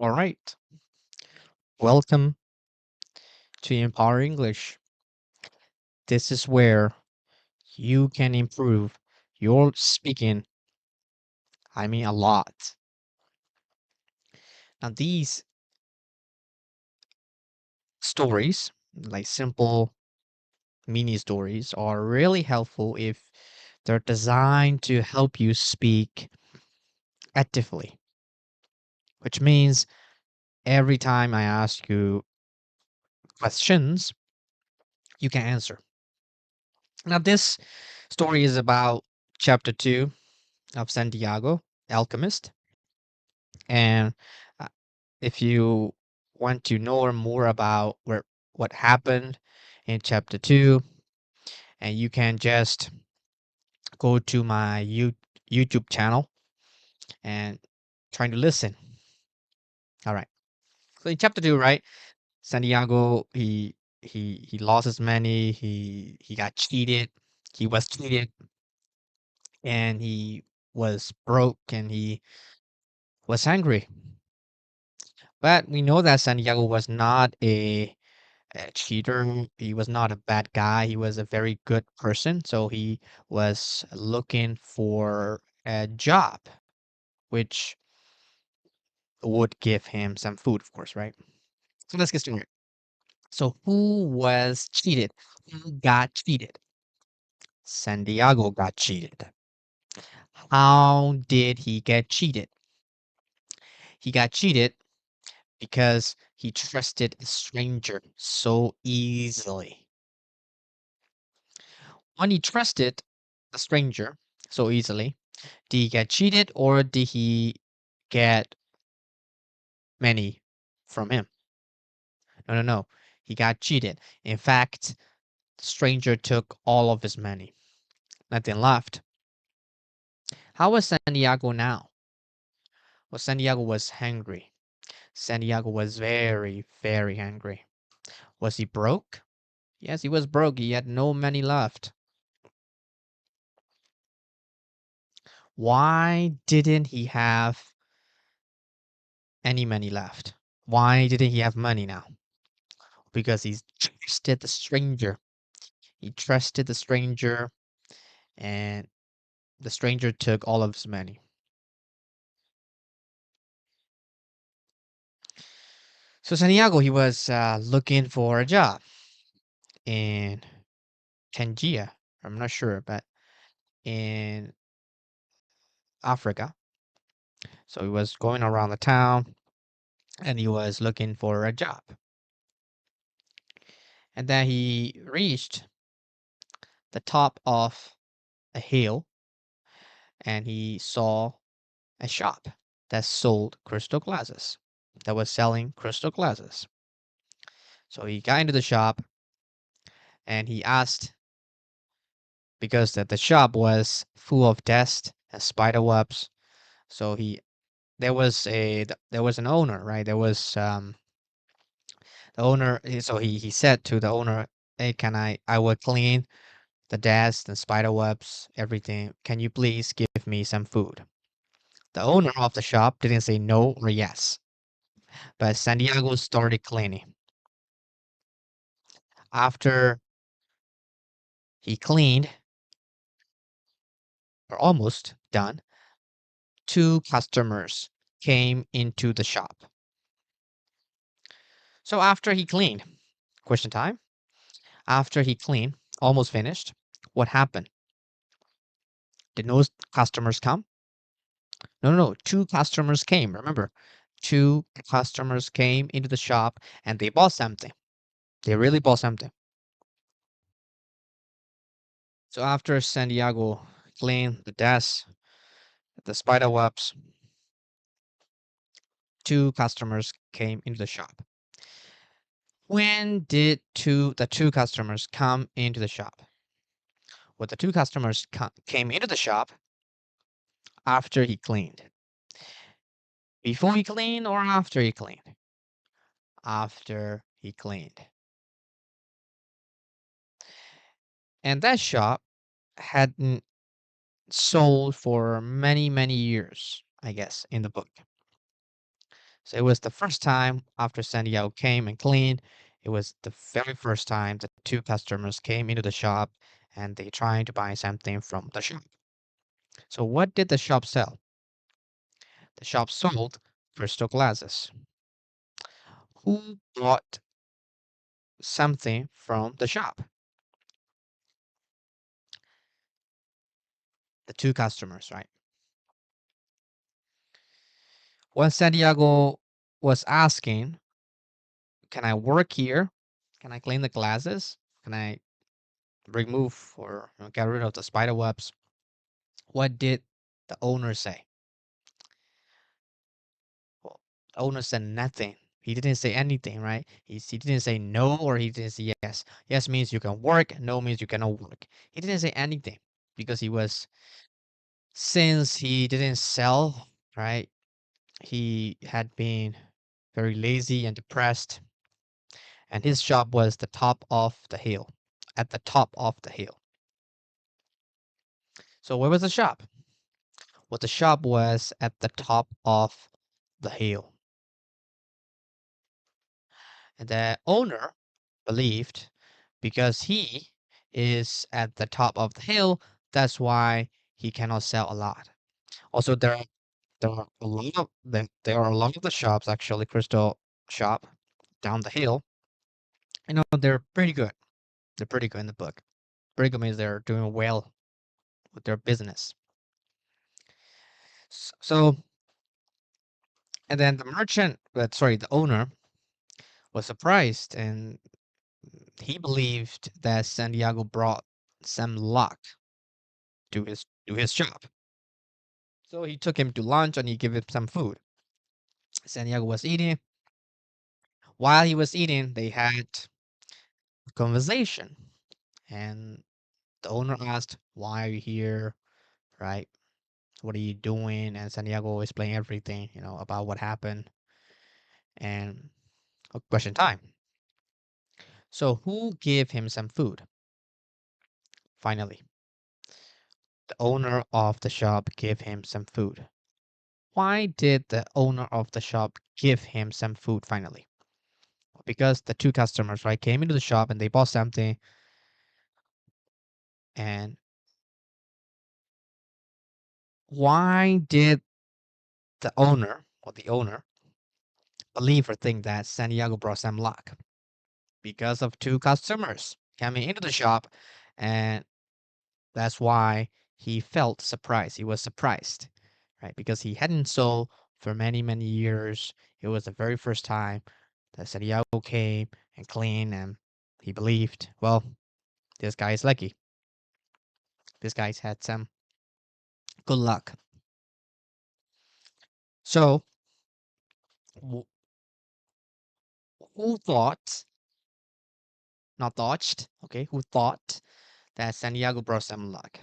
All right. Welcome to Empower English. This is where you can improve your speaking. I mean, a lot. Now, these stories, like simple mini stories, are really helpful if they're designed to help you speak actively, which means every time I ask you questions, you can answer. Now, this story is about chapter 2 of Santiago, Alchemist. And uh, if you want to know more about what happened in chapter 2, and you can just go to my YouTube channel and trying to listen. All right. So in chapter 2, right, Santiago he lost his money, he got cheated. He was cheated and he was broke and he was angry. But we know that Santiago was not a cheater. He was not a bad guy. He was a very good person. So he was looking for a job, which would give him some food, of course, right? So let's get started. So who was cheated? Who got cheated? Santiago got cheated. How did he get cheated? He got cheated because he trusted a stranger so easily. When he trusted a stranger so easily, did he get cheated or did he get money from him? No, no, no. He got cheated. In fact, the stranger took all of his money. Nothing left. How was Santiago now? Well, Santiago was hungry. Santiago was very, very hungry. Was he broke? Yes, he was broke. He had no money left. Why didn't he have any money left? Why didn't he have money now? Because he trusted the stranger. He trusted the stranger, and the stranger took all of his money. So Santiago, he was looking for a job in Tangia. I'm not sure, but in Africa. So he was going around the town and he was looking for a job. And then he reached the top of a hill and he saw a shop that sold crystal glasses, that was selling crystal glasses. So he got into the shop and he asked because the shop was full of dust and spider webs. So there was an owner, right? There was the owner. So he said to the owner, "Hey, can I will clean the dust and spider webs, everything. Can you please give me some food?" The owner of the shop didn't say no or yes, but Santiago started cleaning. After he cleaned, or almost done, two customers came into the shop. So after he cleaned, question time. After he cleaned, almost finished, what happened? Did no customers come? No, no, no. Two customers came. Remember, two customers came into the shop and they bought something. They really bought something. So after Santiago cleaned the desk, the spider webs, two customers came into the shop. When did the two customers come into the shop? Well, the two customers came into the shop after he cleaned. Before he cleaned or after he cleaned? After he cleaned. And that shop hadn't sold for many, many years, I guess, in the book. So it was the first time after Santiago came and cleaned. It was the very first time that two customers came into the shop and they trying to buy something from the shop. So what did the shop sell? The shop sold crystal glasses. Who bought something from the shop? The two customers, right? When Santiago was asking, can I work here? Can I clean the glasses? Can I remove or get rid of the spider webs? What did the owner say? Well, the owner said nothing. He didn't say anything, right? He didn't say no or he didn't say yes. Yes means you can work, no means you cannot work. He didn't say anything because since he didn't sell, right? He had been very lazy and depressed, and his shop was the top of the hill, at the top of the hill. So where was the shop? Well, the shop was at the top of the hill. And the owner believed because he is at the top of the hill, that's why he cannot sell a lot. Also, there are a lot of there are a lot of the shops actually, crystal shop down the hill. They're pretty good. They're pretty good in the book. Pretty good means they're doing well with their business. So, and then the owner was surprised and he believed that Santiago brought some luck to his shop. So he took him to lunch and he gave him some food. Santiago was eating. While he was eating, they had a conversation. And the owner asked, "Why are you here? Right? What are you doing?" And Santiago explained everything, about what happened. And question time. So who gave him some food? Finally, the owner of the shop gave him some food. Why did the owner of the shop give him some food finally? Because the two customers, right, came into the shop and they bought something. And why did the owner believe or think that Santiago brought some luck? Because of two customers coming into the shop, and that's why he felt surprised. He was surprised, right? Because he hadn't sold for many, many years. It was the very first time that Santiago came and cleaned, and he believed, well, this guy is lucky. This guy's had some good luck. So, wh- who thought, not dodged, okay, who thought that Santiago brought some luck?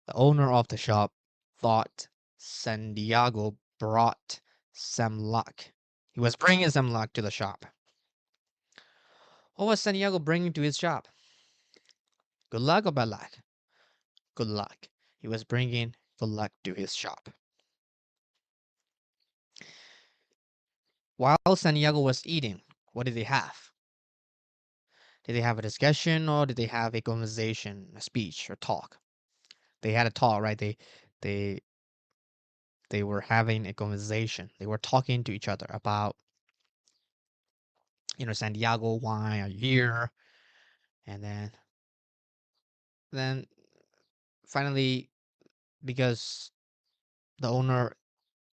The owner of the shop thought Santiago brought some luck. He was bringing some luck to the shop. What was Santiago bringing to his shop? Good luck or bad luck? Good luck. He was bringing good luck to his shop. While Santiago was eating, what did they have? Did they have a discussion or did they have a conversation, a speech or talk? They had a talk, right? They they were having a conversation. They were talking to each other about, Santiago, why are you here? And then finally, because the owner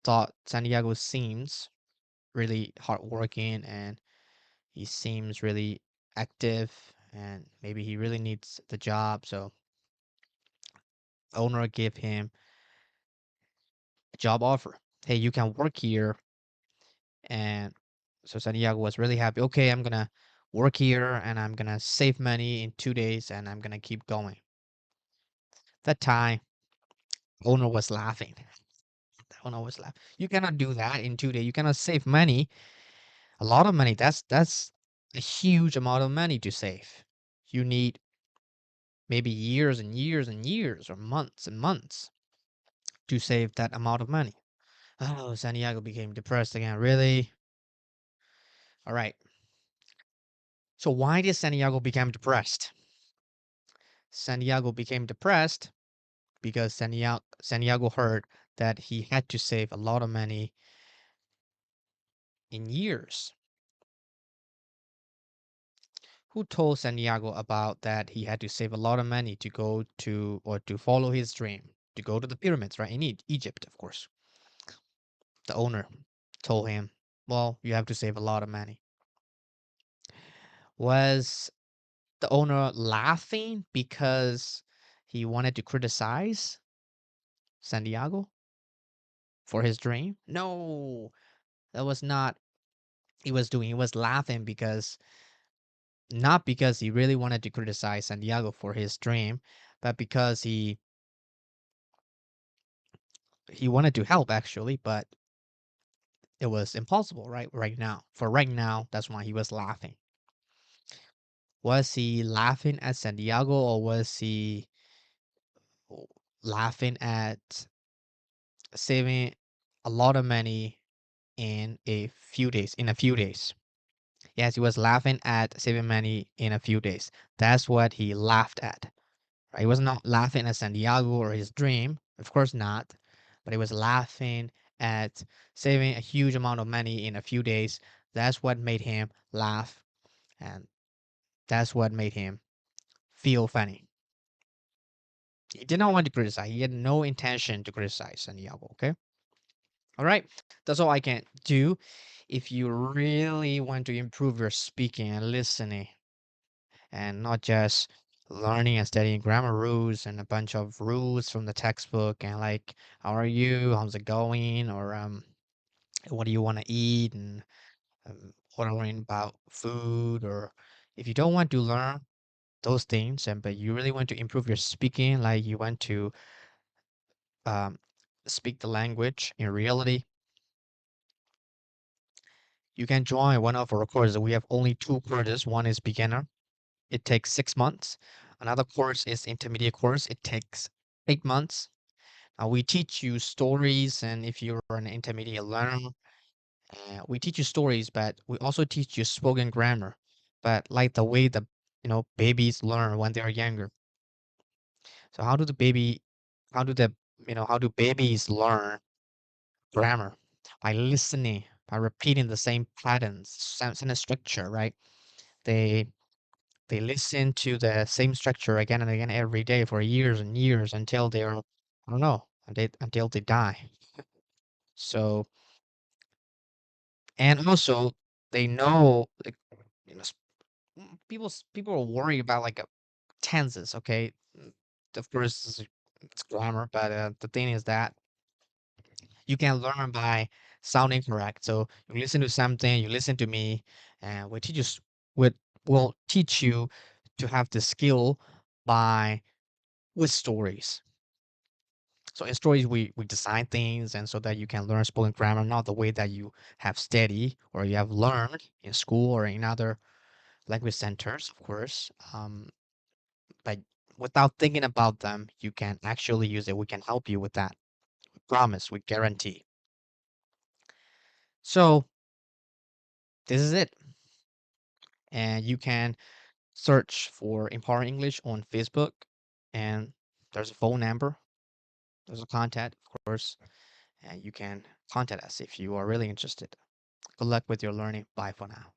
thought Santiago seems really hardworking and he seems really active and maybe he really needs the job. So the owner gave him a job offer. Hey, you can work here. And so Santiago was really happy. Okay, I'm gonna work here and I'm gonna save money in 2 days and I'm gonna keep going. That time, owner was laughing. The owner was laughing. You cannot do that in 2 days. You cannot save money, a lot of money. That's a huge amount of money to save. You need maybe years and years and years or months and months to save that amount of money. Oh, Santiago became depressed again. Really? All right. So why did Santiago become depressed? Santiago became depressed because Santiago heard that he had to save a lot of money in years. Who told Santiago about that he had to save a lot of money to go to or to follow his dream, to go to the pyramids, right? In Egypt, of course. The owner told him, well, you have to save a lot of money. Was the owner laughing because he wanted to criticize Santiago for his dream? No, that was not he was doing. He was laughing because not because he really wanted to criticize Santiago for his dream, but because he wanted to help actually, but it was impossible right now. For right now, that's why he was laughing. Was he laughing at Santiago or was he laughing at saving a lot of money in a few days? Yes, he was laughing at saving money in a few days. That's what he laughed at. Right? He was not laughing at Santiago or his dream, of course not, but he was laughing at saving a huge amount of money in a few days. That's what made him laugh, and that's what made him feel funny. He did not want to criticize. He had no intention to criticize Santiago. Okay. All right. That's all I can do. If you really want to improve your speaking and listening, and not just learning and studying grammar rules and a bunch of rules from the textbook and like, how are you? How's it going? Or what do you want to eat? And learning about food. Or if you don't want to learn those things, and but you really want to improve your speaking, like you want to um, speak the language in reality, you can join one of our courses. We have only two courses. One is beginner. It takes 6 months. Another course is intermediate course. It takes 8 months. We teach you stories, and if you're an intermediate learner, we teach you stories, but we also teach you spoken grammar, but like the way the babies learn when they're younger. So how do the how do babies learn grammar? By listening, by repeating the same patterns, sentence structure, right? They they listen to the same structure again and again every day for years and years until they're, I don't know, until they die. So, and also they know, like, people are worried about like tenses. Okay. Of course it's grammar, but the thing is that you can learn by sounding correct. So you listen to something, you listen to me, and we teach you we will teach you to have the skill by with stories. So in stories, we design things, and so that you can learn spoken grammar, not the way that you have studied or you have learned in school or in other language centers, of course. But without thinking about them, you can actually use it. We can help you with that. We promise. We guarantee. So this is it, and you can search for Empowering English on Facebook, and there's a phone number. There's a contact, of course, and you can contact us if you are really interested. Good luck with your learning. Bye for now.